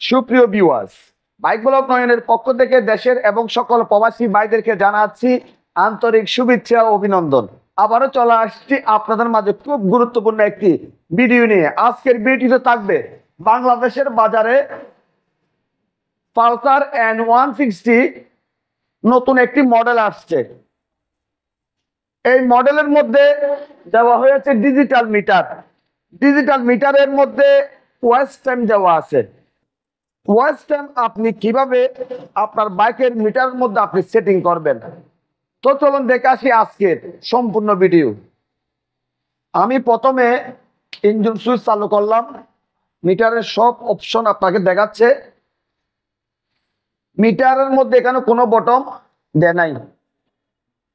সুপ্রিয় viewers, bike blog নয়নের পক্ষ থেকে দেশের এবং সকল প্রবাসী ভাইদেরকে জানাচ্ছি আন্তরিক শুভেচ্ছা ও অভিনন্দন। আবারও চলে আসছি আপনাদের মাঝে খুব গুরুত্বপূর্ণ একটি ভিডিও নিয়ে। আজকের ভিডিওতে থাকবে বাংলাদেশের বাজারে পালসার N160 নতুন একটি মডেল আসছে। এই মডেলের মধ্যে দেওয়া হয়েছে ডিজিটাল মিটার। ডিজিটাল মিটারের মধ্যে ওয়াচ টাইম দেওয়া আছে। ওয়াচ টাইম আপনি কিভাবে আপনার বাইকের মিটারের মধ্যে আপনি সেটিং করবেন, তো চলুন দেখে আসি আজকের সম্পূর্ণ ভিডিও। আমি প্রথমে ইঞ্জিন সুইচ চালু করলাম। মিটারের সব অপশন আপনাকে দেখাচ্ছে। মিটারের মধ্যে এখানে কোনো বটন দেয় নাই।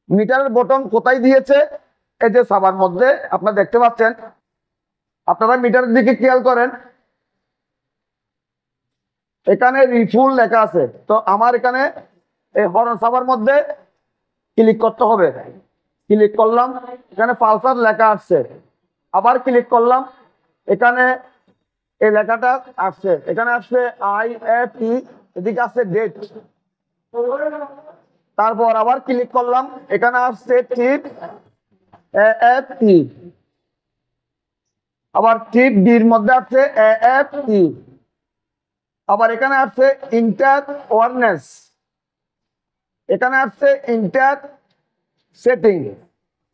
মিটারের বটন কোথায় দিয়েছে? এই যে সাবার মধ্যে আপনারা দেখতে পাচ্ছেন। আপনারা মিটারের দিকে খেয়াল করেন, এখানে রিফুল লেখা আছে। তো আমার এখানে এই হর্ন সাবার মধ্যে ক্লিক করতে হবে। ক্লিক করলাম, এখানে পালসার লেখা আসছে। আবার ক্লিক করলাম, এখানে এই লেখাটা আসছে। এখানে আসছে IFE, এদিকে আসছে ডেট। তারপর আবার ক্লিক করলাম, এখানে আসছে টিপ AFE। আবার টিপ ডির মধ্যে আসছে AFE। আবার এখানে আসছে ইন্টার ওয়ারনেস, এখানে আসছে ইন্টার সেটিং।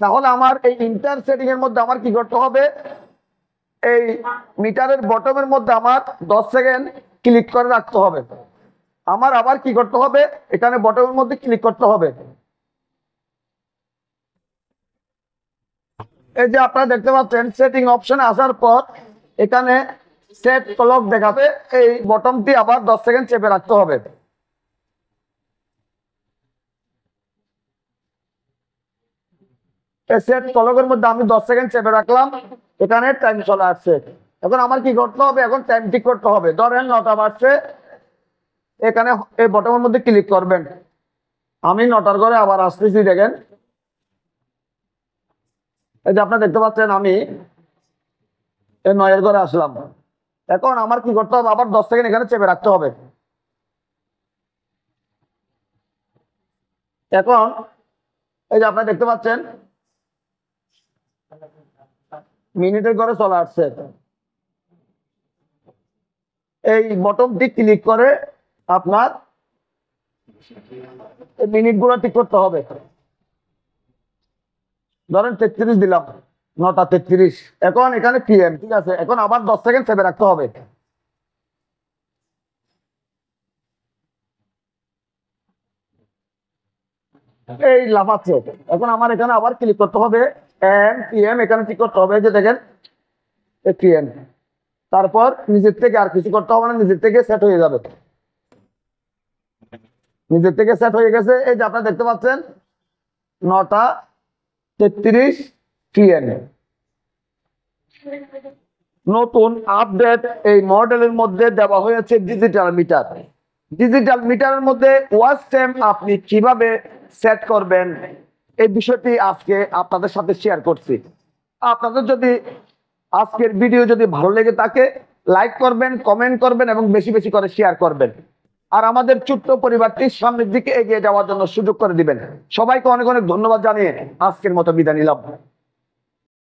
তাহলে আমার এই ইন্টার সেটিং এর মধ্যে আমার কি করতে হবে? এই মিটারের বটমের মধ্যে আমার 10 সেকেন্ড ক্লিক করে রাখতে হবে। আমার আবার কি করতে হবে? এখানে বটমের মধ্যে ক্লিক করতে হবে। এই যে আপনারা দেখতে পাচ্ছেন, সেটিং অপশনে আসার পর এখানে সেট ক্লক দেখাবে। এই বটমটি আবার 10 সেকেন্ড চেপে রাখতে হবে। এই সেট ক্লকের মধ্যে আমি 10 সেকেন্ড চেপে রাখলাম। এখানে টাইম চলে আসছে। এখন আমার কি করতে হবে? এখন টাইম ঠিক করতে হবে। ধরেন 9টা বাজছে, এখানে এই বটমের মধ্যে ক্লিক করবেন। আমি 9টার ঘরে আবার আসতেছি। দেখেন, এই যে আপনারা দেখতে পাচ্ছেন আমি এই 9এর ঘরে আসলাম। এখন আমার কি করতে হবে? আবার 10 সেকেন্ড এখানে চেপে রাখতে হবে। এখন এই যে আপনারা দেখতে পাচ্ছেন মিনিটের ঘরে চলে আসছে। এই বটমটি ক্লিক করে আপনার এই মিনিটগুলো ঠিক করতে হবে। ধরেন 33 দিলাম, 9টা 33। এখন এখানে PM, ঠিক আছে। এখন আবার 10 সেকেন্ড চেপে রাখতে হবে। এই লাফাচ্ছে। এখন আমার এখানে আবার ক্লিক করতে হবে PM, এখানে ঠিক করতে হবে। যে দেখেন PM। তারপর নিজের থেকে আর কিছু করতে হবে না, নিজের থেকে সেট হয়ে যাবে। নিজের থেকে সেট হয়ে গেছে। এই যে আপনারা দেখতে পাচ্ছেন 9টা 33 PM। নতুন আপডেট এই মডেলের মধ্যে দেওয়া হয়েছে ডিজিটাল মিটার। ডিজিটাল মিটারের মধ্যে ওয়াচ টাইম আপনি কিভাবে সেট করবেন, এই বিষয়টি আজকে আপনাদের সাথে শেয়ার করছি। আপনাদের যদি আজকের ভিডিও যদি ভালো লেগে থাকে, লাইক করবেন, কমেন্ট করবেন এবং বেশি বেশি করে শেয়ার করবেন। আর আমাদের ছোট্ট পরিবারটি সামনের দিকে এগিয়ে যাওয়ার জন্য সুযোগ করে দিবেন। সবাইকে অনেক অনেক ধন্যবাদ জানিয়ে আজকের মতো বিদায় নিলাম।